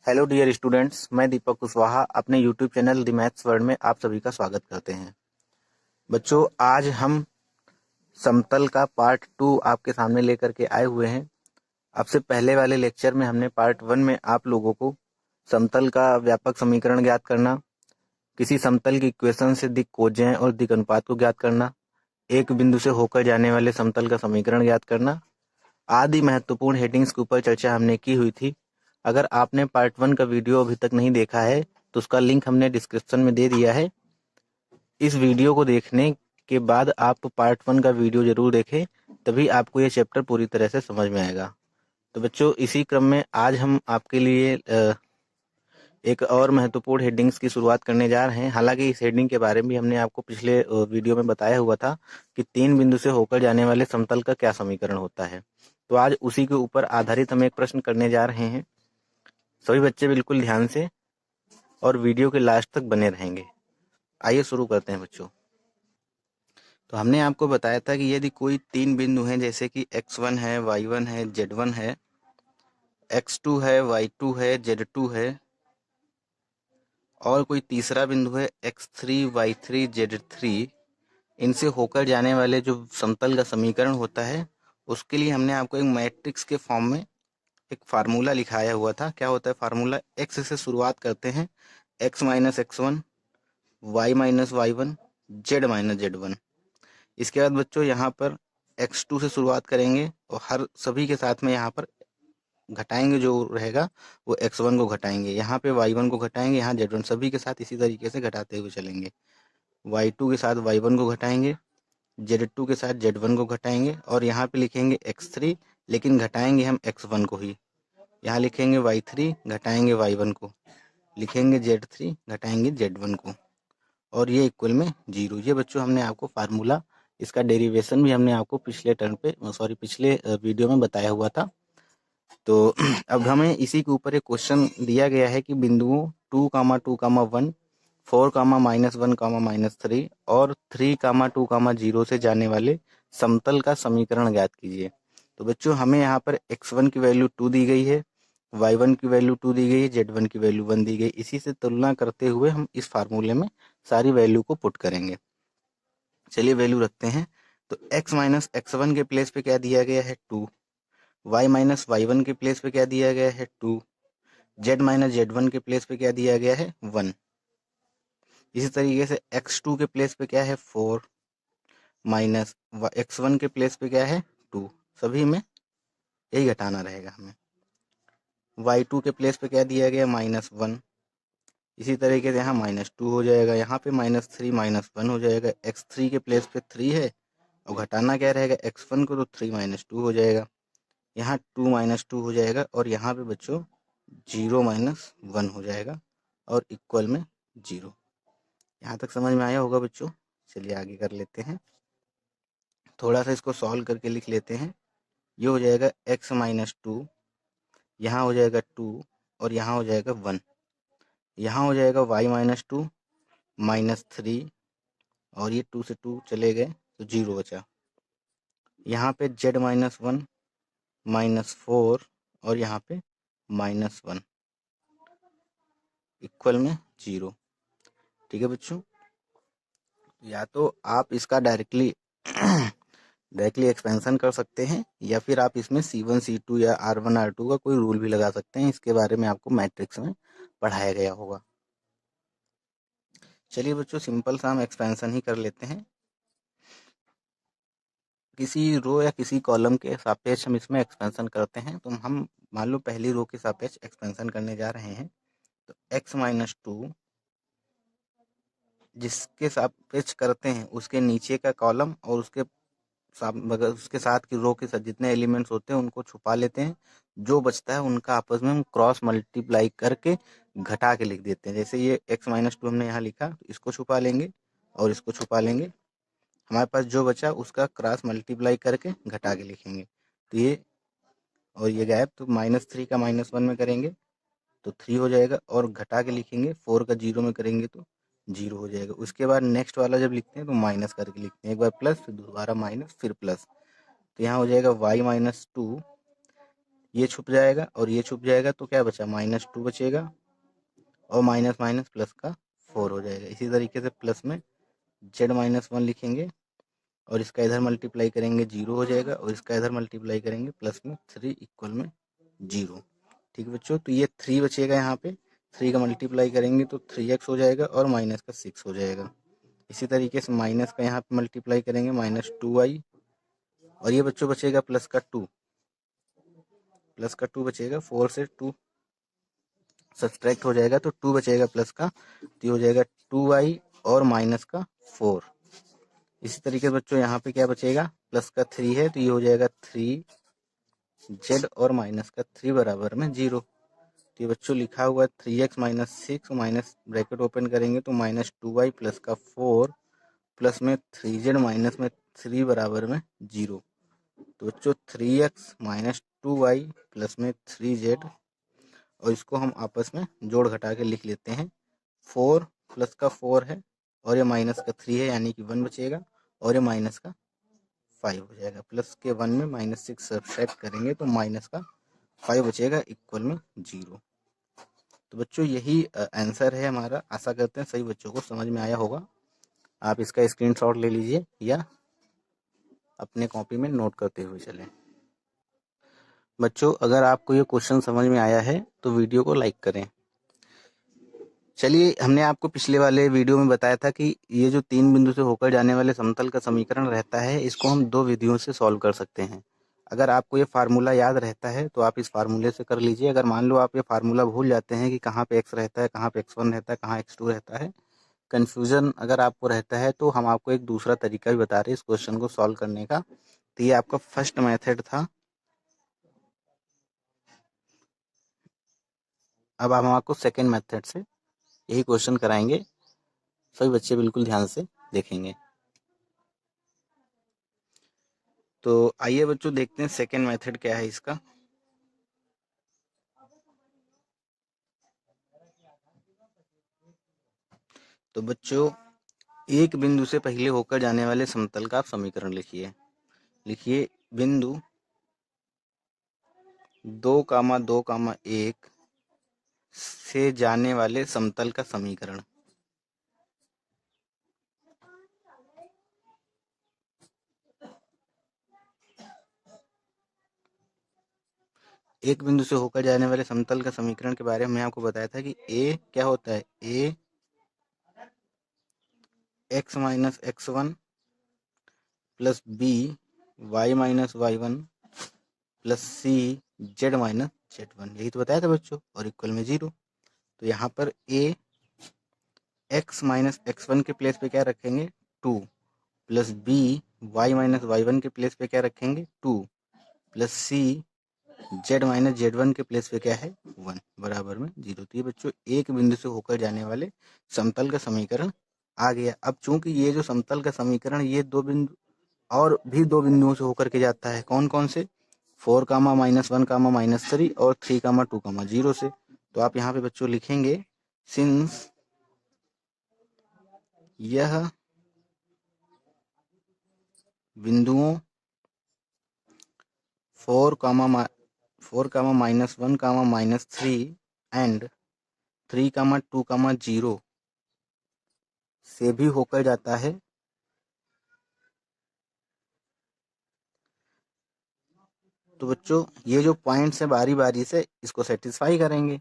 Hello dear students, मैं दीपक कुशवाहा अपने YouTube channel the maths world में आप सभी का स्वागत करते हैं। बच्चों, आज हम समतल का पार्ट 2 आपके सामने लेकर के आए हुए हैं। आपसे पहले वाले लेक्चर में हमने पार्ट 1 में आप लोगों को समतल का व्यापक समीकरण ज्ञात करना, किसी समतल की इक्वेशन से दिक् कोज्य और दिक् अनुपात को ज्ञात करना, एक बिंदु से होकर जाने वाले समतल का समीकरण ज्ञात करना आदि महत्वपूर्ण हेडिंग्स के ऊपर चर्चा हमने की हुई थी। अगर आपने पार्ट 1 का वीडियो अभी तक नहीं देखा है तो उसका लिंक हमने डिस्क्रिप्शन में दे दिया है। इस वीडियो को देखने के बाद आप पार्ट 1 का वीडियो जरूर देखें, तभी आपको ये चैप्टर पूरी तरह से समझ में आएगा। तो बच्चों, इसी क्रम में आज हम आपके लिए एक और महत्वपूर्ण हेडिंग्स की शुरुआत करने जा रहे हैं। हालांकि इस हेडिंग के बारे में हमने आपको पिछले वीडियो में बताया हुआ था कि 3 बिंदु से होकर जाने वाले समतल का क्या समीकरण होता है। तो आज उसी के ऊपर आधारित हम एक प्रश्न करने जा रहे हैं। सभी बच्चे बिल्कुल ध्यान से और वीडियो के लास्ट तक बने रहेंगे। आइए शुरू करते हैं बच्चों। तो हमने आपको बताया था कि यदि कोई 3 बिंदु हैं, जैसे कि x1 है, y1 है, z1 है, x2 है, y2 है, z2 है, और कोई तीसरा बिंदु है x3, y3, z3, इनसे होकर जाने वाले जो समतल का समीकरण होता है, उसके लिए हमने आपको एक मैट्रिक्स के फॉर्म में एक फार्मूला लिखाया हुआ था। क्या होता है फार्मूला? x से शुरुआत करते हैं, x minus x1, y minus y1, z minus z1। इसके बाद बच्चों यहाँ पर x2 से शुरुआत करेंगे और हर सभी के साथ में यहाँ पर घटाएंगे, जो रहेगा वो x1 को घटाएंगे, यहाँ पे y1 को घटाएंगे, यहाँ z1, सभी के साथ इसी तरीके से घटाते हुए चलेंगे। y2 के साथ y1 को घटाएंगे, z2 के साथ z1 को घटाएंगे, और यहाँ पे लिखेंगे x3, लेकिन घटाएंगे हम x1 को ही। यहाँ लिखेंगे y3, घटाएंगे y1 को, लिखेंगे z3, घटाएंगे z1 को, और ये इक्वल में 0। ये बच्चों हमने आपको फार्मूला, इसका डेरिवेशन भी हमने आपको पिछले वीडियो में बताया हुआ था। तो अब हमें इसी के ऊपर एक क्वेश्चन दिया गया है कि बिंदुओं 2, 2, 1, 4, -1, -3 और 3, 2, 0 से जाने वाले समतल का समीकरण ज्ञात कीजिए। तो बच्चों, हमें यहाँ पर x1 की वैल्यू 2 दी गई है, y1 की वैल्यू 2 दी गई है, z1 की वैल्यू 1 दी गई। इसी से तुलना करते हुए हम इस फार्मूले में सारी वैल्यू को पुट करेंगे। चलिए वैल्यू रखते हैं। तो x माइनस x1 के प्लेस पे क्या दिया गया है? 2। y माइनस y1 के प्लेस पे क्या दिया गया है? 2। z माइनस z1 के प्लेस पे क्या दिया गया है? 1। इसी तरीके से x2 के प्लेस पे क्या है? 4 माइनस x1 के प्लेस पे क्या है? 2। सभी में यही घटाना रहेगा हमें। y2 के प्लेस पे क्या दिया गया? -1। इसी तरीके से यहाँ -2 हो जाएगा, यहाँ पे -3 -1 हो जाएगा। x3 के प्लेस पे 3 है और घटाना क्या रहेगा? x1 को, तो 3 - 2 हो जाएगा। यहाँ 2 - 2 हो जाएगा, और यहाँ पे बच्चों 0 - 1 हो जाएगा, और इक्वल में 0। यहाँ तक समझ में आया होगा बच्चों। चलिए आगे कर लेते हैं, थोड़ा सा इसको सॉल्व करके लिख लेते हैं। ये हो जाएगा x - 2, यहाँ हो जाएगा 2, और यहाँ हो जाएगा 1। यहाँ हो जाएगा y - 2 -3, और ये 2 से 2 चले गए तो 0 बचा। यहाँ पे z -1 -4, और यहाँ पे -1, इक्वल में 0। ठीक है बच्चों, या तो आप इसका डायरेक्टली एक्सपेंशन कर सकते हैं, या फिर आप इसमें C1 C2 या R1 R2 का कोई रूल भी लगा सकते हैं। इसके बारे में आपको मैट्रिक्स में पढ़ाया गया होगा। चलिए बच्चों, सिंपल सा हम एक्सपेंशन ही कर लेते हैं। किसी रो या किसी कॉलम के सापेक्ष हम इसमें एक्सपेंशन करते हैं। तो हम मान लो पहली रो के सापेक्ष एक्सपेंशन करने जा रहे हैं। तो x - 2 जिसके सापेक्ष करते हैं, उसके नीचे का कॉलम और उसके साथ की रो के साथ जितने एलिमेंट्स होते हैं उनको छुपा लेते हैं। जो बचता है उनका आपस में हम क्रॉस मल्टीप्लाई करके घटा के लिख देते हैं। जैसे ये x - 2 हमने यहाँ लिखा, तो इसको छुपा लेंगे और इसको छुपा लेंगे। हमारे पास जो बचा उसका क्रॉस मल्टीप्लाई करके घटा के लिखेंगे। तो ये और ये गायब, तो -3 का -1 में करेंगे तो 3 हो जाएगा, और घटा के लिखेंगे 4 का 0 में करेंगे तो 0 हो जाएगा। उसके बाद नेक्स्ट वाला जब लिखते हैं तो माइनस करके लिखते हैं, एक बार प्लस, फिर दोबारा माइनस, फिर प्लस। तो यहाँ हो जाएगा y - 2, ये छुप जाएगा और ये छुप जाएगा, तो क्या बचा, -2 बचेगा और माइनस माइनस प्लस का 4 हो जाएगा। इसी तरीके से प्लस में z-1 लिखेंगे और इसका इधर मल्टीप्लाई करेंगे 0 हो जाएगा और इसका इधर मल्टीप्लाई करेंगे प्लस में 3 इक्वल में 0। ठीक है बच्चों, तो ये 3 बचेगा, यहाँ पे 3 का मल्टीप्लाई करेंगे तो 3x हो जाएगा और माइनस का 6 हो जाएगा। इसी तरीके से माइनस का यहाँ पे मल्टीप्लाई करेंगे -2y और ये बच्चों बचेगा प्लस का 2, प्लस का 2 बचेगा, 4 से 2 सब्सट्रैक्ट हो जाएगा तो 2 बचेगा प्लस का, तो ये हो जाएगा 2y और माइनस का 4। इसी तरीके से बच्चों यहाँ पे क्या बचेगा, प्लस का 3 है तो ये हो जाएगा 3z और माइनस का 3 बराबर में 0। तो ये बच्चों लिखा हुआ है 3x minus 6 minus bracket open करेंगे तो -2y प्लस का 4 प्लस में 3z माइनस में 3 बराबर में 0। तो बच्चों 3x माइनस 2y प्लस में 3z और इसको हम आपस में जोड़ घटा के लिख लेते हैं। 4 प्लस का 4 है और ये माइनस का 3 है यानी कि 1 बचेगा और ये माइनस का 5 हो जाएगा। प्लस के 1 में -6 सब्ट्रैक्ट करेंगे तो माइनस का 5 बचेगा इक्वल में 0। तो बच्चों यही आंसर है हमारा। आशा करते हैं सभी बच्चों को समझ में आया होगा। आप इसका स्क्रीनशॉट ले लीजिए या अपने कॉपी में नोट करते हुए चलें। बच्चों अगर आपको ये क्वेश्चन समझ में आया है तो वीडियो को लाइक करें। चलिए, हमने आपको पिछले वाले वीडियो में बताया था कि ये जो 3 बिंदु से होकर जाने वाले समतल का समीकरण रहता है, इसको हम 2 विधियों से सॉल्व कर सकते हैं। अगर आपको ये फार्मूला याद रहता है तो आप इस फार्मूले से कर लीजिए। अगर मान लो आप ये फार्मूला भूल जाते हैं कि कहाँ पे x रहता है, कहाँ पे x1 रहता है, कहाँ x2 रहता है, कन्फ्यूजन अगर आपको रहता है तो हम आपको एक दूसरा तरीका भी बता रहे हैं इस क्वेश्चन को सॉल्व करने का। तो ये आपका फर्स्ट मेथड था। अब हम आपको सेकेंड मेथड से यही क्वेश्चन कराएंगे। सभी बच्चे बिल्कुल ध्यान से देखेंगे। तो आइए बच्चों देखते हैं सेकेंड मेथड क्या है इसका। तो बच्चों एक बिंदु से पहले होकर जाने वाले समतल का आप समीकरण लिखिए। लिखिए बिंदु 2,2,1 से जाने वाले समतल का समीकरण। एक बिंदु से होकर जाने वाले समतल का समीकरण के बारे में आपको बताया था कि a क्या होता है, a x minus x1 plus b y minus y1 plus c z minus z1, यही तो बताया था बच्चों, और इक्वल में 0। तो यहाँ पर a x माइनस x1 के प्लेस पे क्या रखेंगे 2 plus b y minus y1 के प्लेस पे क्या रखेंगे 2 plus c z minus z1 के प्लेस पे क्या है 1 बराबर में 0। तो ये बच्चों एक बिंदु से होकर जाने वाले समतल का समीकरण आ गया। अब चूंकि ये जो समतल का समीकरण ये 2 बिंदु और भी 2 बिंदुओं से होकर के जाता है, कौन कौन से, 4, -1, -3 और 3, 2, 0 से। तो आप यहाँ पे बच्चों लिखेंगे सिंस यह बिंदुओं 4, -1, -3 एंड 3, 2, 0 से भी होकर जाता है, तो बच्चों ये जो पॉइंट्स है बारी बारी से इसको सेटिस्फाई करेंगे।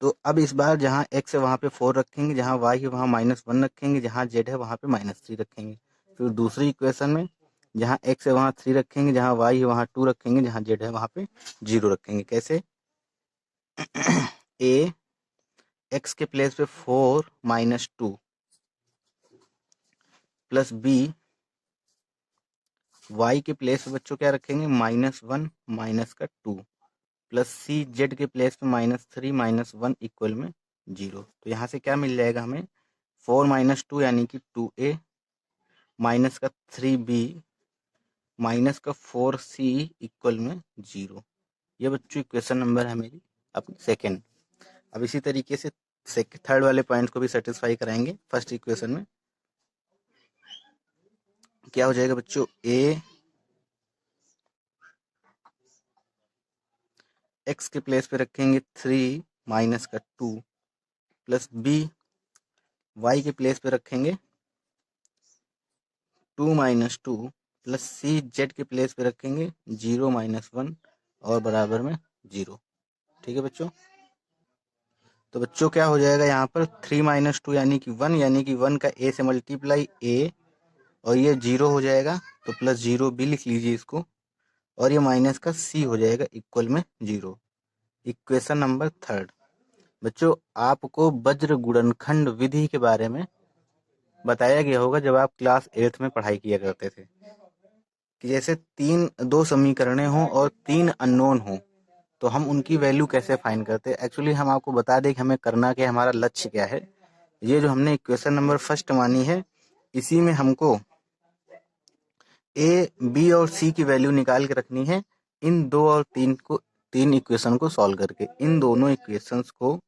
तो अब इस बार जहाँ x है वहाँ पे 4 रखेंगे, जहाँ y है वहाँ -1 रखेंगे, जहाँ z है वहाँ पे -3 रखेंगे। फिर दूसरी इक्वेशन में जहाँ x है वहाँ 3 रखेंगे, जहाँ y है वहाँ 2 रखेंगे, जहाँ z है वहाँ पे 0 रखेंगे। कैसे, a x के प्लेस पे 4 -2 प्लस b y के प्लेस पे बच्चों क्या रखेंगे -1 माइनस का 2 प्लस सी जेड के प्लेस पे -3 -1 इक्वल में 0। तो यहाँ से क्या मिल जाएगा हमें 4 -2 यानी कि 2a माइनस का 3b माइनस का 4c इक्वल में 0। ये बच्चों इक्वेशन नंबर है मेरी अपनी सेकेंड। अब इसी तरीके से थर्ड वाले पॉइंट को भी सेटिस्फाई कराएंगे। फर्स्ट इक्वेशन में क्या हो जाएगा बच्चों, a एक्स के प्लेस पे रखेंगे 3 माइनस का 2 प्लस बी वाई के प्लेस पे रखेंगे 2 माइनस 2 प्लस सी जेड के प्लेस पे रखेंगे 0 माइनस 1 और बराबर में 0। ठीक है बच्चों। तो बच्चों क्या हो जाएगा यहाँ पर 3 माइनस 2 यानी कि 1, यानी कि 1 का ए से मल्टीप्लाई ए और ये 0 हो जाएगा तो प्लस 0 भी लिख लीजिए इसको, और ये माइनस का सी हो जाएगा इक्वल में 0। Equation number 3। बच्चों आपको वज्र गुणनखंड विधि के बारे में बताया गया होगा जब आप क्लास 8th में पढ़ाई किया करते थे कि जैसे दो समीकरणें हों और 3 अननोन हों तो हम उनकी वैल्यू कैसे फाइंड करते हैं। एक्चुअली हम आपको बता दें कि हमें करना क्या है, हमारा लक्ष्य क्या है। ये जो हमने इक्वेशन नंबर फर्स्ट मानी है इसी में हमको ए बी और सी की वैल्यू निकाल के रखनी है इन 2 और 3 इक्वेशन को सॉल्व करके। इन दोनों इक्वेशंस को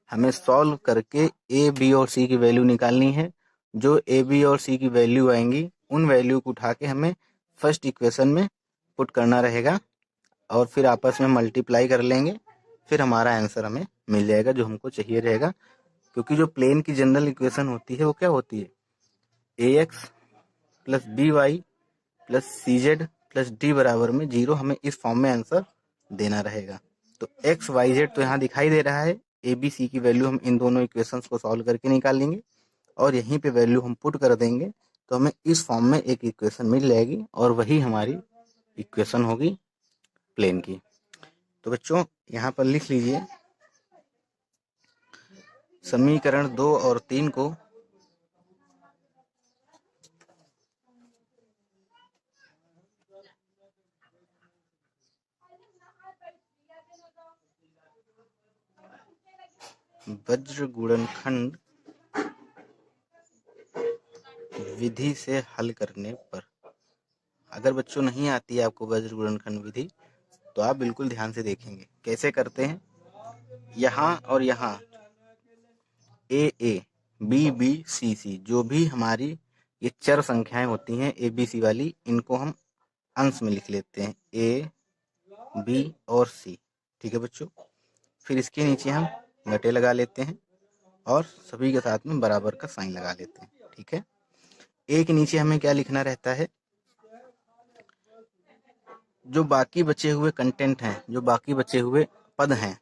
हमें सॉल्व करके ए बी और सी की वैल्यू निकालनी है। जो ए बी और सी की वैल्यू आएंगी उन वैल्यू को उठा के हमें फर्स्ट इक्वेशन में पुट करना रहेगा और फिर आपस में मल्टीप्लाई कर लेंगे, फिर हमारा आंसर हमें मिल जाएगा जो हमको चाहिए रहेगा। क्योंकि जो प्लेन की जनरल इक्वेशन होती है वो क्या होती है, A X plus B Y plus C Z plus D बराबर में 0। हमें इस फॉर्म में आंसर देना रहेगा। तो एक्स वाई जेड तो यहाँ दिखाई दे रहा है, ए बी सी की वैल्यू हम इन दोनों इक्वेशंस को सॉल्व करके निकालेंगे और यहीं पे वैल्यू हम पुट कर देंगे तो हमें इस फॉर्म में एक इक्वेशन मिल जाएगी और वही हमारी इक्वेशन होगी प्लेन की। तो बच्चों यहाँ पर लिख लीजिए समीकरण 2 और 3 को वज्र गुणनखंड विधि से हल करने पर, अगर बच्चों नहीं आती है आपको वज्र गुणनखंड विधि तो आप बिल्कुल ध्यान से देखेंगे कैसे करते हैं। यहाँ और यहाँ ए बी बी सी सी जो भी हमारी ये चर संख्याएं होती हैं ए बी सी वाली, इनको हम अंश में लिख लेते हैं ए बी और सी। ठीक है बच्चों। फिर इसके नीचे हम घटे लगा लेते हैं और सभी के साथ में बराबर का साइन लगा लेते हैं। ठीक है। ए के नीचे हमें क्या लिखना रहता है, जो बाकी बचे हुए कंटेंट हैं, जो बाकी बचे हुए पद हैं,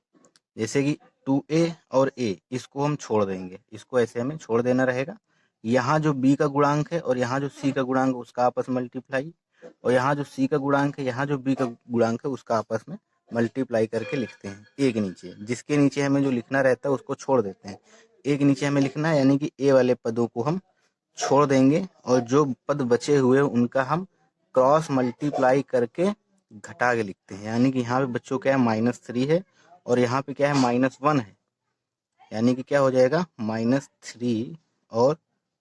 जैसे कि 2a और a, इसको हम छोड़ देंगे, इसको ऐसे हमें छोड़ देना रहेगा। यहाँ जो b का गुणांक है और यहाँ जो c का गुणांक उसका आपस में मल्टीप्लाई, और यहाँ जो c का गुणांक है यहाँ जो b का गुणांक है उसका आपस में मल्टीप्लाई करके लिखते हैं a के नीचे। जिसके नीचे हमें जो लिखना रहता है उसको छोड़ देते हैं। a के नीचे हमें लिखना है यानी कि a वाले पदों को हम छोड़ देंगे और जो पद बचे हुए उनका हम क्रॉस मल्टीप्लाई करके घटा के लिखते हैं। यानी कि यहाँ पे बच्चों क्या है -3 है और यहाँ पे क्या है -1 है, यानी कि क्या हो जाएगा -3 और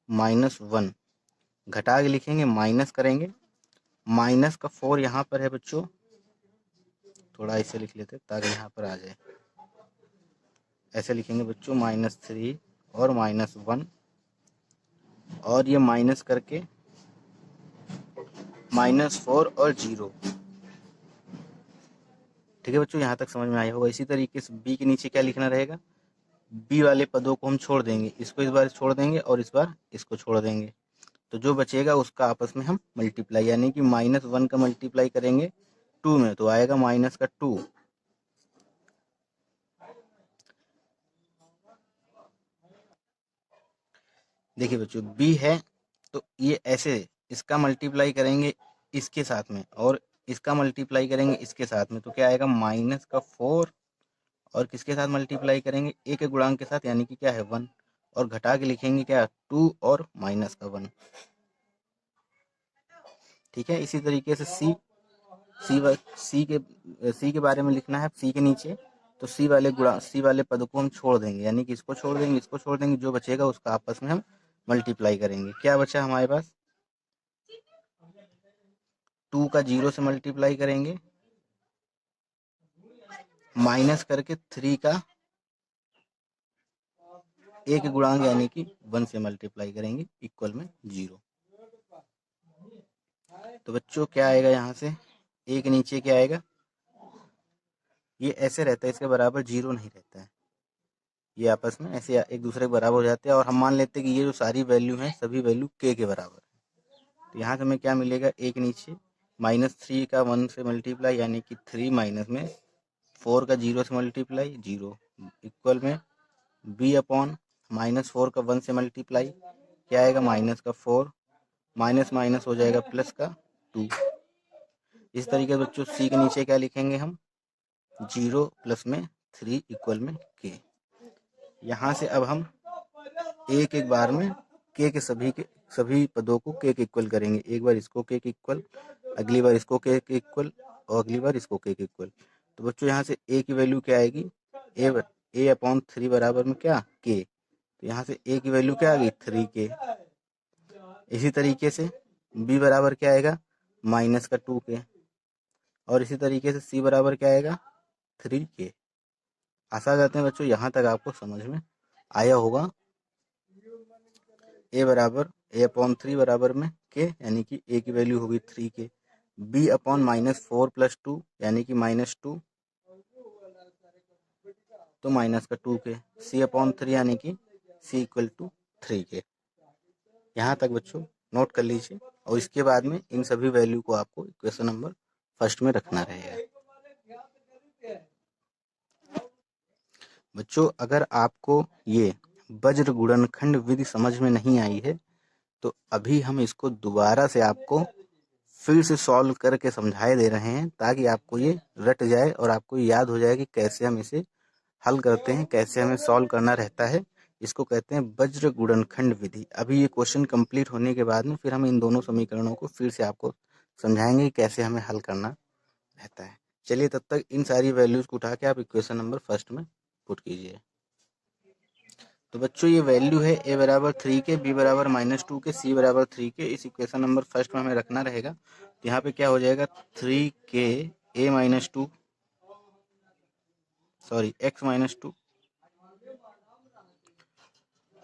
-1 घटा के लिखेंगे, माइनस करेंगे। माइनस का 4 यहाँ पर है बच्चों, थोड़ा ऐसे लिख लेते ताकि यहाँ पर आ जाए। ऐसे लिखेंगे बच्चों -3 और -1 और ये माइनस करके -4 और 0। ठीक है बच्चों, यहाँ तक समझ में आया होगा। इसी तरीके से बी के नीचे क्या लिखना रहेगा, बी वाले पदों को हम छोड़ देंगे, इसको इस बार छोड़ देंगे और इस बार इसको छोड़ देंगे, तो जो बचेगा उसका आपस में हम मल्टीप्लाई, यानी कि -1 का मल्टीप्लाई करेंगे 2 में तो आएगा -2। देखिए बच्चों बी है तो ये ऐसे इसका मल्टीप्लाई करेंगे इसके साथ में और इसका मल्टीप्लाई करेंगे इसके साथ में, तो क्या आएगा -4 और किसके साथ मल्टीप्लाई करेंगे ए के गुणांक के साथ, यानी कि क्या है 1 और घटा के लिखेंगे क्या 2 और -1। ठीक है। इसी तरीके से सी के बारे में लिखना है, सी के नीचे तो सी वाले पद को हम छोड़ देंगे, यानी कि इसको छोड़ देंगे इसको छोड़ देंगे, जो बचेगा उसका आपस में हम मल्टीप्लाई करेंगे। क्या बचा हमारे पास 2 का 0 से मल्टीप्लाई करेंगे, माइनस करके 3 का ए के गुणांक यानी कि 1 से मल्टीप्लाई करेंगे इक्वल में 0। तो बच्चों क्या आएगा यहाँ से, ए के नीचे क्या आएगा ये ऐसे रहता है, इसके बराबर 0 नहीं रहता है। ये आपस में ऐसे एक दूसरे के बराबर हो जाते हैं, और हम मान लेते हैं कि ये जो सारी वैल्यू हैं सभी वैल्यू k के बराबर है। तो यहाँ से हमें क्या मिलेगा, एक नीचे -3 का 1 से मल्टीप्लाई यानी कि 3 माइनस में 4 का 0 से मल्टीप्लाई 0 इक्वल में b अपॉन -4 का 1 से मल्टीप्लाई क्या आएगा, माइनस का 4 माइनस माइनस हो जाएगा प्लस का 2। इस तरीके से बच्चों c के नीचे क्या लिखेंगे हम, 0 प्लस में 3 इक्वल में k। यहाँ से अब हम एक एक बार में k के सभी पदों को k के इक्वल करेंगे। एक बार इसको k के इक्वल, अगली बार इसको k के इक्वल, और अगली बार इसको k के इक्वल। तो बच्चों यहाँ से a की वैल्यू क्या आएगी, a अपॉन 3 बराबर में क्या, k। तो यहाँ से a की वैल्यू क्या आ गई, 3k। इसी तरीके से b बराबर क्या आएगा, माइनस का 2k। और इसी तरीके से c बराबर क्या आएगा, 3k। आशा करते हैं बच्चों यहाँ तक आपको समझ में आया होगा। a अपॉन 3 बराबर में k, यानी कि a की वैल्यू होगी 3k। b अपॉन -4 + 2 यानी कि -2, तो माइनस का 2k। c अपॉन 3 यानी कि c इक्वल टू 3k। यहाँ तक बच्चों नोट कर लीजिए, और इसके बाद में इन सभी वैल्यू को आपको इक्वेशन नंबर फर्स्ट में रखना रहेगा। बच्चों अगर आपको ये वज्र गुणनखंड विधि समझ में नहीं आई है तो अभी हम इसको दोबारा से आपको फिर से सॉल्व करके समझाए दे रहे हैं, ताकि आपको ये रट जाए और आपको याद हो जाए कि कैसे हम इसे हल करते हैं, कैसे हमें सॉल्व करना रहता है। इसको कहते हैं वज्र गुणनखंड विधि। अभी ये क्वेश्चन कंप्लीट होने के बाद में फिर हम इन दोनों समीकरणों को फिर से आपको समझाएंगे कि कैसे हमें हल करना रहता है। चलिए तब तक इन सारी वैल्यूज को उठा के आप इक्वेशन नंबर फर्स्ट में पुट कीजिए। तो बच्चों ये वैल्यू है a बराबर 3k, b बराबर -2 के, c बराबर 3k। इस इक्वेशन नंबर फर्स्ट में हमें रखना रहेगा। तो यहाँ पे क्या हो जाएगा, 3k x-2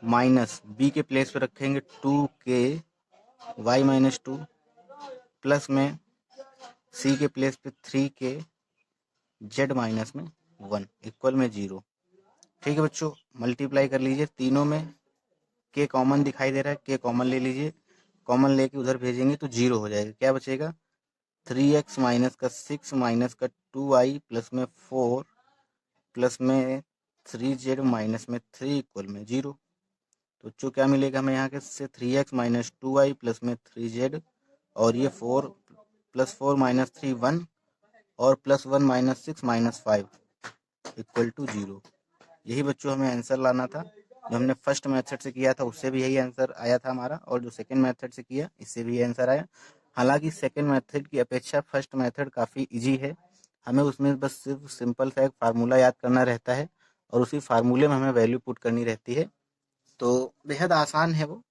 माइनस b के प्लेस पे रखेंगे 2k y-2 प्लस में c के प्लेस पे 3k z-1 इक्वल में 0। ठीक है बच्चों, मल्टीप्लाई कर लीजिए तीनों में। k कॉमन दिखाई दे रहा है, k कॉमन ले लीजिए, कॉमन लेके उधर भेजेंगे तो 0 हो जाएगा। क्या बचेगा, 3x माइनस का 6 माइनस का 2y प्लस में 4 प्लस में 3z माइनस में 3 इक्वल में 0। तो बच्चों क्या मिलेगा हमें यहाँ के से, 3x माइनस 2y प्लस में 3z, और ये 4 प्लस 4 माइनस 3 1, और plus 1 minus 6 minus 5 equal to 0। यही बच्चों हमें आंसर लाना था। जो हमने फर्स्ट मेथड से किया था उससे भी यही आंसर आया था हमारा, और जो सेकंड मेथड से किया इससे भी आंसर आया। हालांकि सेकंड मेथड की अपेक्षा फर्स्ट मेथड काफ़ी इजी है। हमें उसमें बस सिर्फ सिंपल सा एक फार्मूला याद करना रहता है, और उसी फार्मूले में हमें वैल्यू पुट करनी रहती है। तो बेहद आसान है वो।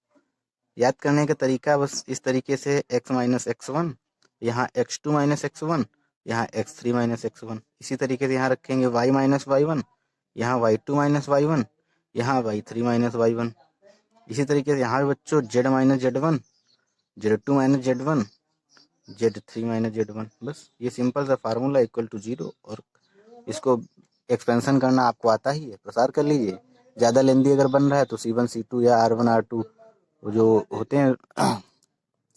याद करने का तरीका बस इस तरीके से, x माइनस x1, यहाँ x2 माइनस x1, यहाँ x3 माइनस x1। इसी तरीके से यहाँ रखेंगे y माइनस y1, यहाँ y2 माइनस y1, यहाँ y3 माइनस y1। इसी तरीके से यहाँ बच्चों z minus z1, z2 minus z1, z3 minus z1। बस ये सिंपल सा फार्मूला इक्वल टू 0। और इसको एक्सपेंशन करना आपको आता ही है, प्रसार कर लीजिए। ज़्यादा लेंदी अगर बन रहा है तो C1 C2 या R1 R2 जो होते हैं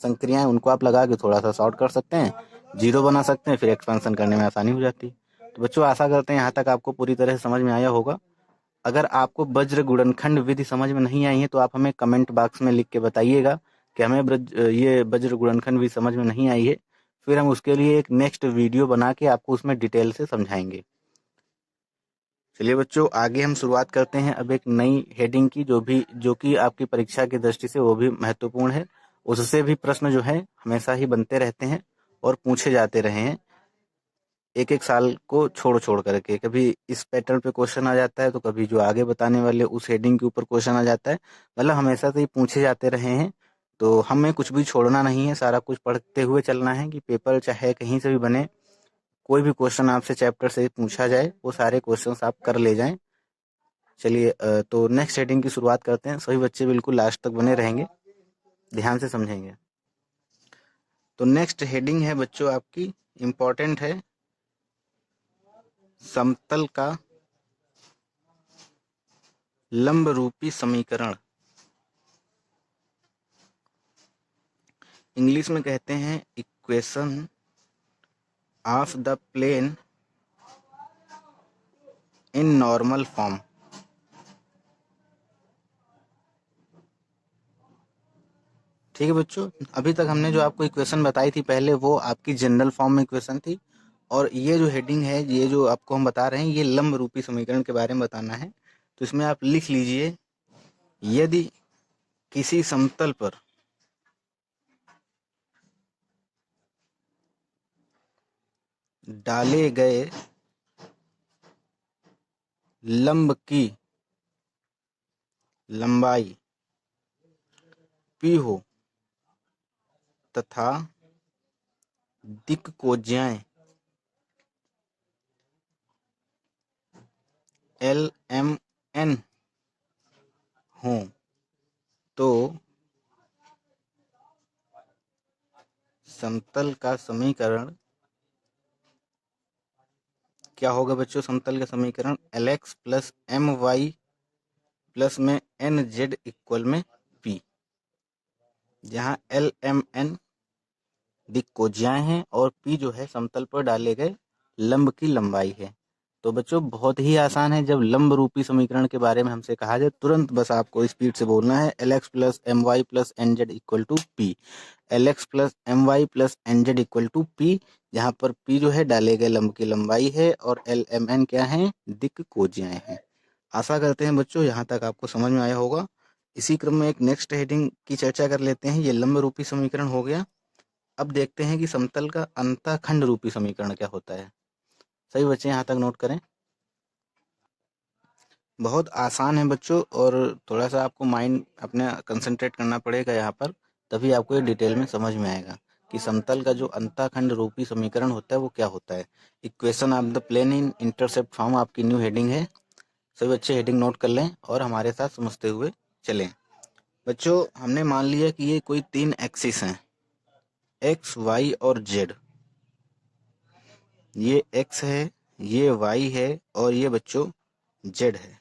संक्रियाएं, उनको आप लगा के थोड़ा सा शॉर्ट कर सकते हैं, 0 बना सकते हैं, फिर एक्सपेंशन करने में आसानी हो जाती है। तो बच्चों आशा करते हैं यहाँ तक आपको पूरी तरह से समझ में आया होगा। अगर आपको वज्र गुणनखंड विधि समझ में नहीं आई है तो आप हमें कमेंट बॉक्स में लिख के बताइएगा कि हमें ये वज्र गुणनखंड विधि समझ में नहीं आई है। फिर हम उसके लिए एक नेक्स्ट वीडियो बना के आपको उसमें डिटेल से समझाएंगे। चलिए बच्चों आगे हम शुरुआत करते हैं अब एक नई हेडिंग की, जो कि आपकी परीक्षा की दृष्टि से वो भी महत्वपूर्ण है। उससे भी प्रश्न जो है हमेशा ही बनते रहते हैं और पूछे जाते रहे हैं, एक एक साल को छोड़ छोड़ करके। कभी इस पैटर्न पे क्वेश्चन आ जाता है, तो कभी जो आगे बताने वाले उस हेडिंग के ऊपर क्वेश्चन आ जाता है। मतलब हमेशा से ही पूछे जाते रहे हैं। तो हमें कुछ भी छोड़ना नहीं है, सारा कुछ पढ़ते हुए चलना है कि पेपर चाहे कहीं से भी बने, कोई भी क्वेश्चन आपसे चैप्टर से पूछा जाए वो सारे क्वेश्चंस आप कर ले जाएं। चलिए तो नेक्स्ट हेडिंग की शुरुआत करते हैं। सभी बच्चे बिल्कुल लास्ट तक बने रहेंगे, ध्यान से समझेंगे। तो नेक्स्ट हेडिंग है बच्चों आपकी, इम्पोर्टेंट है, समतल का लंब रूपी समीकरण, इंग्लिश में कहते हैं equation of the plane in normal form. ठीक है बच्चों, अभी तक हमने जो आपको इक्वेशन बताई थी पहले वो आपकी जनरल फॉर्म में इक्वेशन थी, और ये जो हेडिंग है, ये जो आपको हम बता रहे हैं, ये लंब रूपी समीकरण के बारे में बताना है। तो इसमें आप लिख लीजिए, यदि किसी समतल पर डाले गए लंब की लंबाई p हो तथा दिक्कोज्याएं LMN हों, तो समतल का समीकरण क्या होगा बच्चों? समतल का समीकरण LX प्लस MY प्लस में NZ इक्वल में P, जहाँ LMN दिक्कोज्याएं हैं और P जो है समतल पर डाले गए लंब की लंबाई है। तो बच्चों बहुत ही आसान है, जब लंब रूपी समीकरण के बारे में हमसे कहा जाए तुरंत बस आपको स्पीड से बोलना है LX plus MY plus NZ equal to P। LX plus MY plus NZ equal to P, जहाँ पर P जो है डाले गए लंब की लंबाई है और LMN क्या है? दिक्कोज्याएं हैं। आशा करते हैं बच्चों यहाँ तक आपको समझ में आया होगा। इसी क्रम में एक नेक्स्ट हेडिंग की चर्चा कर लेते हैं। ये लंब रूपी समीकरण हो गया। अब देखते हैं कि समतल का अंतःखंड रूपी समीकरण क्या होता है। सभी बच्चे यहाँ तक नोट करें। बहुत आसान है बच्चों, और थोड़ा सा आपको माइंड अपने कंसंट्रेट करना पड़ेगा यहाँ पर, तभी आपको ये डिटेल में समझ में आएगा कि समतल का जो अंतःखंड रूपी समीकरण होता है वो क्या होता है। Equation of the plane in intercept form आपकी न्यू हेडिंग है। सभी बच्चे हेडिंग नोट कर लें और हमारे साथ समझते हुए चलें। बच्चों हमने मान लिया कि ये कोई 3 एक्सिस हैं, एक्स वाई और जेड। ये एक्स है, ये वाई है और ये बच्चों जेड है।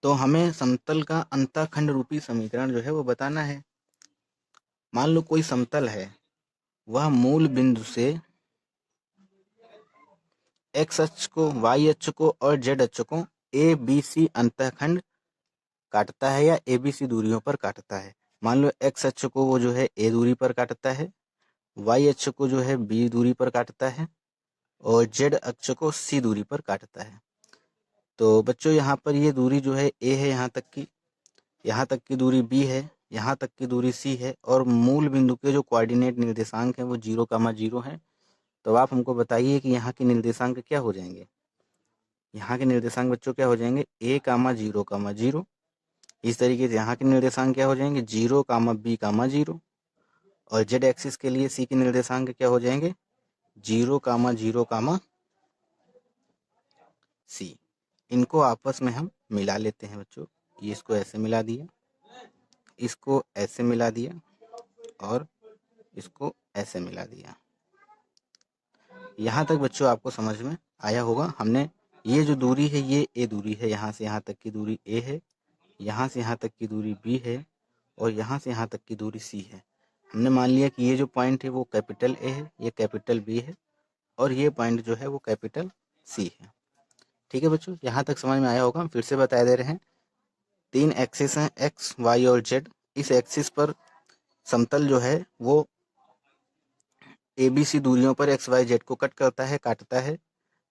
तो हमें समतल का अंतःखंड रूपी समीकरण जो है वो बताना है। मान लो कोई समतल है, वह मूल बिंदु से एक्स अक्ष को, वाई अक्ष को और जेड अक्ष को ए बी सी अंतःखंड काटता है या ए बी सी दूरियों पर काटता है। मान लो एक्स अक्ष को वो जो है ए दूरी पर काटता है, वाई अक्ष को जो है बी दूरी पर काटता है और जेड अक्ष को सी दूरी पर काटता है। तो बच्चों यहाँ पर ये दूरी जो है ए है, यहाँ तक की दूरी बी है, यहाँ तक की दूरी सी है, और मूल बिंदु के जो कोऑर्डिनेट निर्देशांक हैं वो 0,0 है। तो आप हमको बताइए कि यहाँ के निर्देशांक क्या हो जाएंगे। यहाँ के निर्देशांक बच्चों क्या हो जाएंगे? A,0,0। इस तरीके से यहाँ के निर्देशांक क्या हो जाएंगे? 0,B,0। और जेड एक्सिस के लिए सी के निर्देशांक क्या हो जाएंगे? 0,0, सी। इनको आपस में हम मिला लेते हैं बच्चों। ये इसको ऐसे मिला दिया, इसको ऐसे मिला दिया और इसको ऐसे मिला दिया। यहाँ तक बच्चों आपको समझ में आया होगा। हमने ये जो दूरी है ये ए दूरी है, यहाँ से यहाँ तक की दूरी ए है, यहाँ से यहाँ तक की दूरी बी है और यहाँ से यहाँ तक की दूरी सी है। हमने मान लिया कि ये जो पॉइंट है वो कैपिटल ए है, ये कैपिटल बी है और ये पॉइंट जो है वो कैपिटल सी है। ठीक है बच्चों, यहाँ तक समझ में आया होगा। हम फिर से बता दे रहे हैं, 3 एक्सिस हैं एक्स वाई और जेड। इस एक्सिस पर समतल जो है वो ए बी सी दूरियों पर एक्स वाई जेड को कट करता है, काटता है।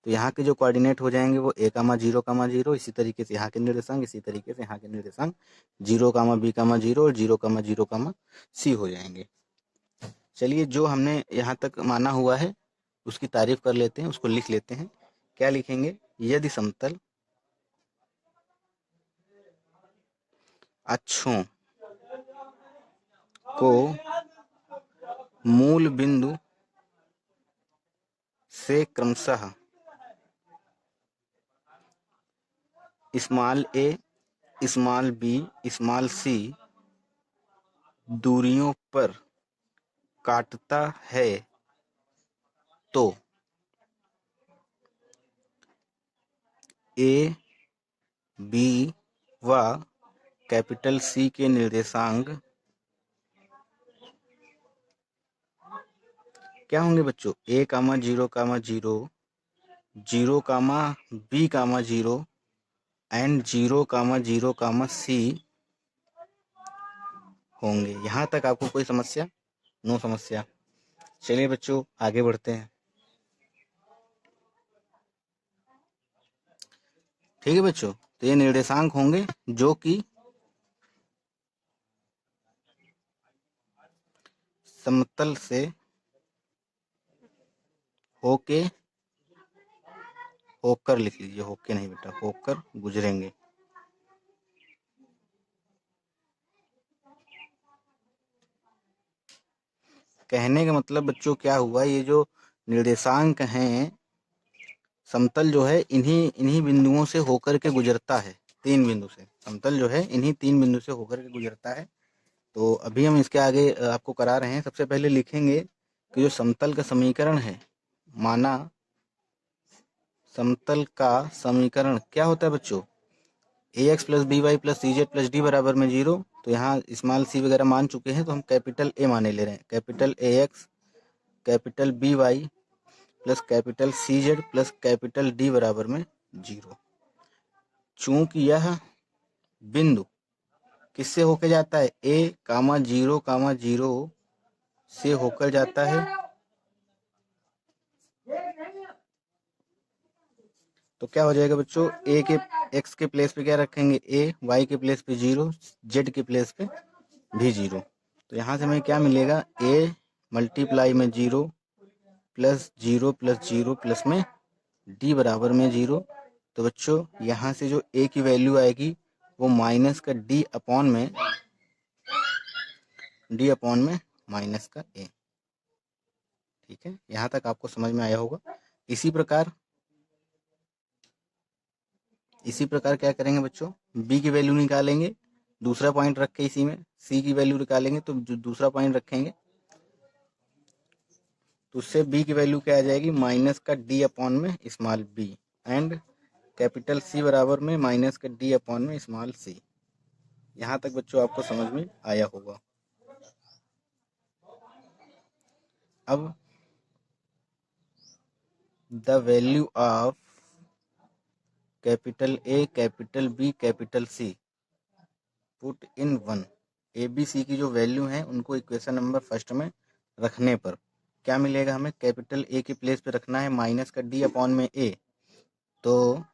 तो यहाँ के जो कोऑर्डिनेट हो जाएंगे वो A,0,0, इसी तरीके से यहाँ के निर्देशांक, इसी तरीके से यहाँ के निर्देशांक 0,B,0 और 0,0, C हो जाएंगे। चलिए जो हमने यहाँ तक माना हुआ है उसकी तारीफ कर लेते हैं, उसको लिख लेते हैं। क्या लिखेंगे? यदि समतल अक्षों को मूल बिंदु से क्रमशः स्मॉल ए, स्मॉल बी, स्मॉल सी दूरियों पर काटता है तो ए बी व कैपिटल सी के निर्देशांक क्या होंगे बच्चों? A comma zero comma zero, zero comma B comma zero and zero comma zero comma C होंगे। यहाँ तक आपको कोई समस्या? नो समस्या। चलिए बच्चों आगे बढ़ते हैं। ठीक है बच्चों, तो ये निर्देशांक होंगे जो कि समतल से होके, होकर लिख लीजिए, होके नहीं बेटा, होकर गुजरेंगे। कहने का मतलब बच्चों क्या हुआ, ये जो निर्देशांक हैं, समतल जो है इन्हीं बिंदुओं से होकर के गुजरता है। 3 बिंदु से समतल जो है इन्हीं 3 बिंदु से होकर के गुजरता है। तो अभी हम इसके आगे आपको करा रहे हैं। सबसे पहले लिखेंगे कि जो समतल का समीकरण है, माना समतल का समीकरण क्या होता है बच्चों? ax plus B Y plus C Z plus D बराबर में 0। तो यहाँ स्मॉल सी वगैरह मान चुके हैं, तो हम कैपिटल ए माने ले रहे हैं। Capital A X capital B Y plus capital C Z plus capital D बराबर में 0। चूंकि यह बिंदु किससे होकर जाता है? ए कामा जीरो से होकर जाता है। तो क्या हो जाएगा बच्चों? ए के एक्स के प्लेस पे क्या रखेंगे? ए, वाई के प्लेस पे 0, जेड के प्लेस पे भी 0। तो यहाँ से हमें क्या मिलेगा? ए मल्टीप्लाई में 0 प्लस 0 प्लस 0 प्लस में डी बराबर में 0। तो बच्चों यहाँ से जो ए की वैल्यू आएगी वो माइनस का डी अपॉन में माइनस का ए। ठीक है, यहाँ तक आपको समझ में आया होगा। इसी प्रकार क्या करेंगे बच्चों? बी की वैल्यू निकालेंगे, दूसरा पॉइंट रख के इसी में सी की वैल्यू निकालेंगे, तो जो दूसरा पॉइंट रखेंगे तो उससे बी की वैल्यू क्या आ जाएगी? माइनस का डी अपॉन में small b and capital C बराबर में माइनस का डी अपॉन में स्मॉल सी। यहाँ तक बच्चों आपको समझ में आया होगा। अब the value of capital A capital B capital C put in 1। A B C की जो वैल्यू है उनको इक्वेशन नंबर फर्स्ट में रखने पर क्या मिलेगा हमें? कैपिटल ए के प्लेस पे रखना है माइनस का डी अपॉन में ए, तो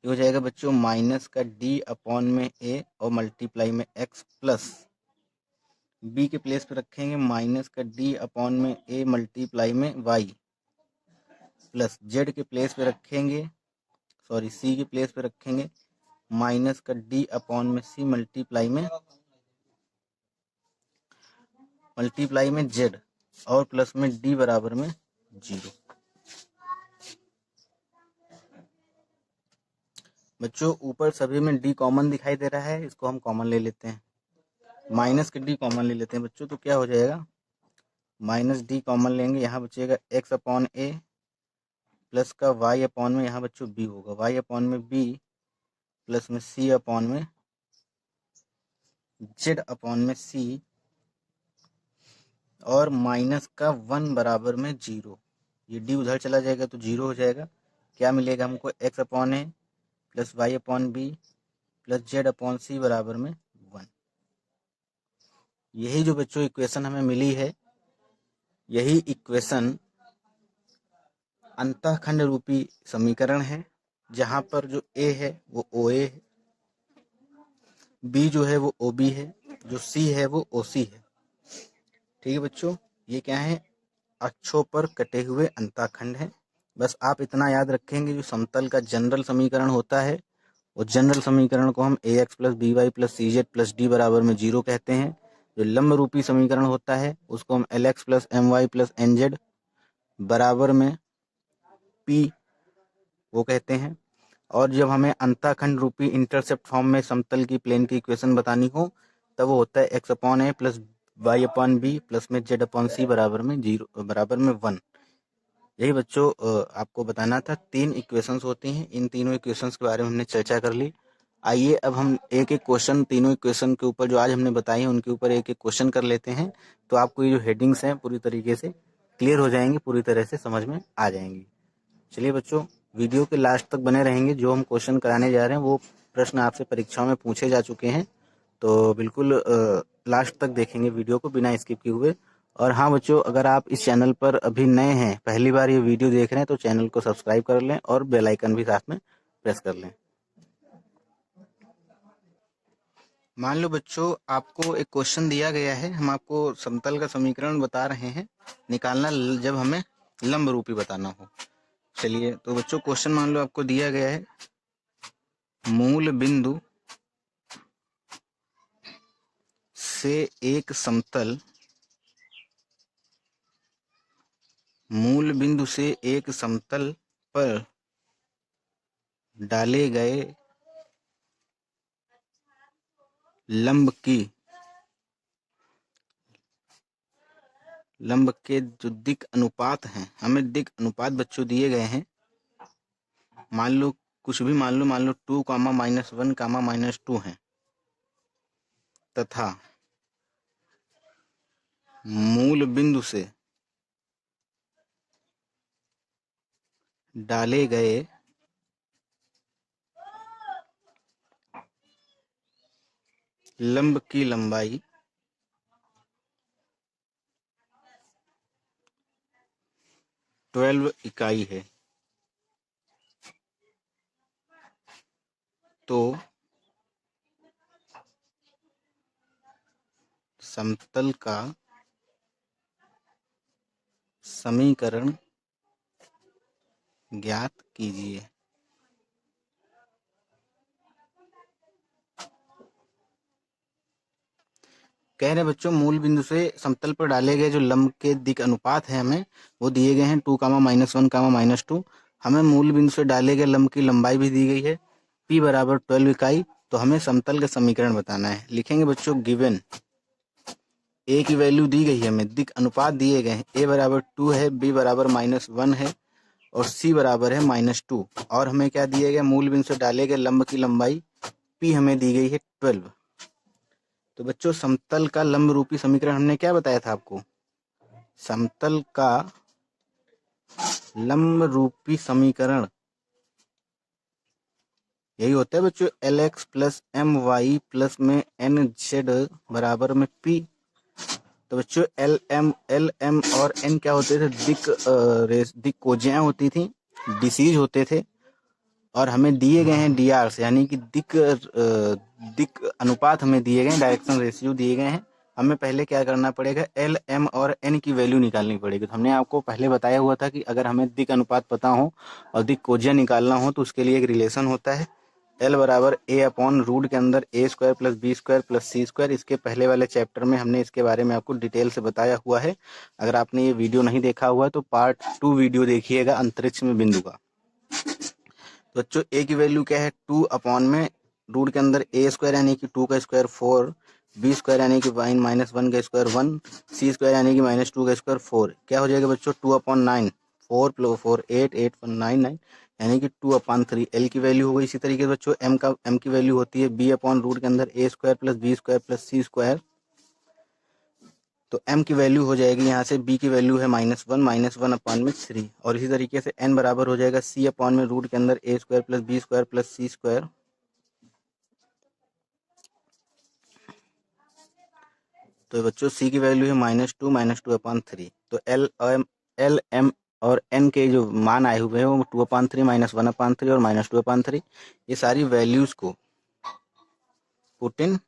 ये हो जाएगा बच्चों माइनस का डी अपॉन में ए और मल्टीप्लाई में एक्स प्लस बी के प्लेस पे रखेंगे माइनस का डी अपॉन में ए मल्टीप्लाई में वाई प्लस जेड के प्लेस पे रखेंगे, सॉरी सी के प्लेस पे रखेंगे माइनस का डी अपॉन में सी मल्टीप्लाई में जेड और प्लस में डी बराबर में 0। बच्चों ऊपर सभी में डी कॉमन दिखाई दे रहा है, इसको हम कॉमन ले लेते हैं, माइनस के डी कॉमन ले लेते हैं बच्चों। तो क्या हो जाएगा? माइनस डी कॉमन लेंगे, यहाँ बचेगा एक्स अपॉन ए प्लस का वाई अपॉन में, यहाँ बच्चों बी होगा, वाई अपॉन में बी प्लस में सी अपॉन में जेड अपॉन में सी और माइनस का 1 बराबर में 0। ये डी उधर चला जाएगा तो 0 हो जाएगा। क्या मिलेगा हमको? X upon A plus Y upon B plus Z upon C बराबर में 1। यही जो बच्चों इक्वेशन हमें मिली है, यही इक्वेशन अंतःखंड रूपी समीकरण है, जहां पर जो ए है वो ओ ए है, बी जो है वो ओ बी है, जो सी है वो ओ सी है। ठीक है बच्चों, ये क्या है? अक्षों पर कटे हुए अंतःखंड है। बस आप इतना याद रखेंगे, जो समतल का जनरल समीकरण होता है वो जनरल समीकरण को हम A X plus B Y plus C Z plus D बराबर में 0 कहते हैं। जो लंब रूपी समीकरण होता है उसको हम L X plus M Y plus N Z बराबर में पी वो कहते हैं। और जब हमें अंतःखंड रूपी इंटरसेप्ट फॉर्म में समतल की प्लेन की इक्वेशन बतानी हो तब वो होता है X upon A plus Y upon B plus में जेड अपॉन सी बराबर में 1। यही बच्चों आपको बताना था। 3 इक्वेशंस होती हैं, इन तीनों इक्वेशंस के बारे में हमने चर्चा कर ली। आइए अब हम एक एक क्वेश्चन तीनों इक्वेशन के ऊपर जो आज हमने बताई हैं उनके ऊपर एक एक क्वेश्चन कर लेते हैं। तो आपको ये जो हेडिंग्स हैं पूरी तरीके से क्लियर हो जाएंगी, पूरी तरह से समझ में आ जाएंगी। चलिए बच्चों, वीडियो के लास्ट तक बने रहेंगे। जो हम क्वेश्चन कराने जा रहे हैं वो प्रश्न आपसे परीक्षाओं में पूछे जा चुके हैं, तो बिल्कुल लास्ट तक देखेंगे वीडियो को बिना स्किप किए हुए। और हाँ बच्चों, अगर आप इस चैनल पर अभी नए हैं, पहली बार ये वीडियो देख रहे हैं, तो चैनल को सब्सक्राइब कर लें और बेल आइकन भी साथ में प्रेस कर लें। मान लो बच्चों, आपको एक क्वेश्चन दिया गया है, हम आपको समतल का समीकरण बता रहे हैं निकालना जब हमें लंब रूपी बताना हो। चलिए तो बच्चों, क्वेश्चन मान लो आपको दिया गया है, मूल बिंदु से एक समतल, मूल बिंदु से एक समतल पर डाले गए लंब के जो दिक् अनुपात हैं, हमें दिक् अनुपात बच्चों दिए गए हैं। मान लो कुछ भी मान लो 2, -1, -2 है, तथा मूल बिंदु से डाले गए लंब की लंबाई 12 इकाई है, तो समतल का समीकरण ज्ञात कीजिए। कह रहे बच्चों, मूल बिंदु से समतल पर डाले गए जो लंब के दिक् अनुपात है हमें वो दिए गए हैं 2, -1, -2। हमें मूल बिंदु से डाले गए लंब की लंबाई भी दी गई है p बराबर 12 इकाई। तो हमें समतल का समीकरण बताना है। लिखेंगे बच्चों, गिवन a की वैल्यू दी गई है, हमें दिक् अनुपात दिए गए हैं, a बराबर 2 है, b बराबर -1 है और c बराबर है -2। और हमें क्या दिए गए, मूल बिंदु से डाले गए लंब की लंबाई p हमें दी गई है 12। तो बच्चों, समतल का लंब रूपी समीकरण हमने क्या बताया था आपको, समतल का लंब रूपी समीकरण यही होता है बच्चों, LX प्लस MY प्लस में NZ बराबर में P। तो बच्चों, LM और N क्या होते थे, दिक् कोज्याएं होती थी, डिसीज होते थे। और हमें दिए गए हैं DRs, यानी कि दिक् अनुपात हमें दिए गए हैं, डायरेक्शन रेशियो दिए गए हैं। हमें पहले क्या करना पड़ेगा, L, M और N की वैल्यू निकालनी पड़ेगी। तो हमने आपको पहले बताया हुआ था कि अगर हमें दिक् अनुपात पता हो और दिक् कोज्या निकालना हो तो उसके लिए एक रिलेशन होता है, L बराबर A/रूट के अंदर A² plus B² plus C²। इसके पहले वाले चैप्टर में हमने इसके बारे में आपको डिटेल से बताया हुआ है। अगर आपने ये वीडियो नहीं देखा हुआ है तो पार्ट 2 वीडियो देखिएगा, अंतरिक्ष में बिंदु का। तो बच्चों, a की वैल्यू क्या है, 2 में रूट के अंदर A² यानी कि 2 का स्क्वायर 4, B² यानी कि -1 का स्क्वायर 1, C² यानी कि -2 का स्क्वायर 4। क्या हो जाएगा बच्चों, 2/9, 4 + 4 8, 8/9 यानी कि 2/3। L की वैल्यू हो गई। इसी तरीके से बच्चों, M की वैल्यू होती है B/रूट के अंदर A² plus B² plus C²। तो m की वैल्यू हो जाएगी यहाँ से, b की वैल्यू है -1 और इसी तरीके से n बराबर हो जाएगा c/में रूट के अंदर A² plus B² plus C²। तो बच्चों, c की वैल्यू है -2 तो L M और n के जो मान आए हुए हैं वो 2/3 -1/3 और -2/3। ये सारी वैल्यूज को पुट इन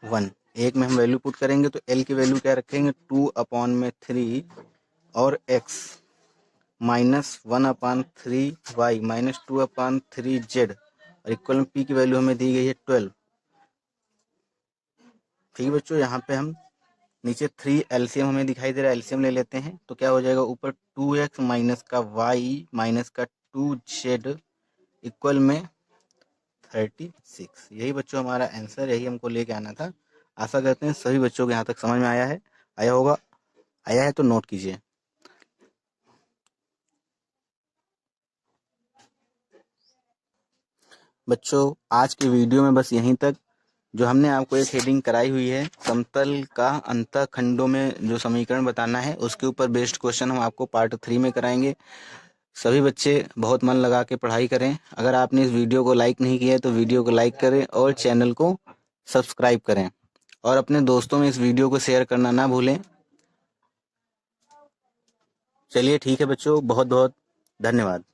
1, एक में हम वैल्यू पुट करेंगे तो L की वैल्यू क्या रखेंगे, 2/3 और x -1/3y -2/3z और इक्वल p की वैल्यू हमें दी गई है 12। ठीक है बच्चों, यहाँ पे हम नीचे 3 एलसीएम हमें दिखाई दे रहा है, एलसीएम ले लेते हैं। तो क्या हो जाएगा, ऊपर 2x माइनस का y माइनस का 2z इक्वल में 36। यही बच्चों हमारा आंसर, यही हमको लेके आना था। आशा करते हैं सभी बच्चों को यहाँ तक समझ में आया है, आया होगा। आया है तो नोट कीजिए। बच्चों आज की वीडियो में बस यहीं तक। जो हमने आपको एक हेडिंग कराई हुई है, समतल का अंतःखंडों में जो समीकरण बताना है, उसके ऊपर बेस्ड क्वेश्चन हम आपको पार्ट 3 में कराएंगे। सभी बच्चे बहुत मन लगा के पढ़ाई करें। अगर आपने इस वीडियो को लाइक नहीं किया है तो वीडियो को लाइक करें और चैनल को सब्सक्राइब करें और अपने दोस्तों में इस वीडियो को शेयर करना ना भूलें। चलिए ठीक है बच्चों, बहुत बहुत धन्यवाद।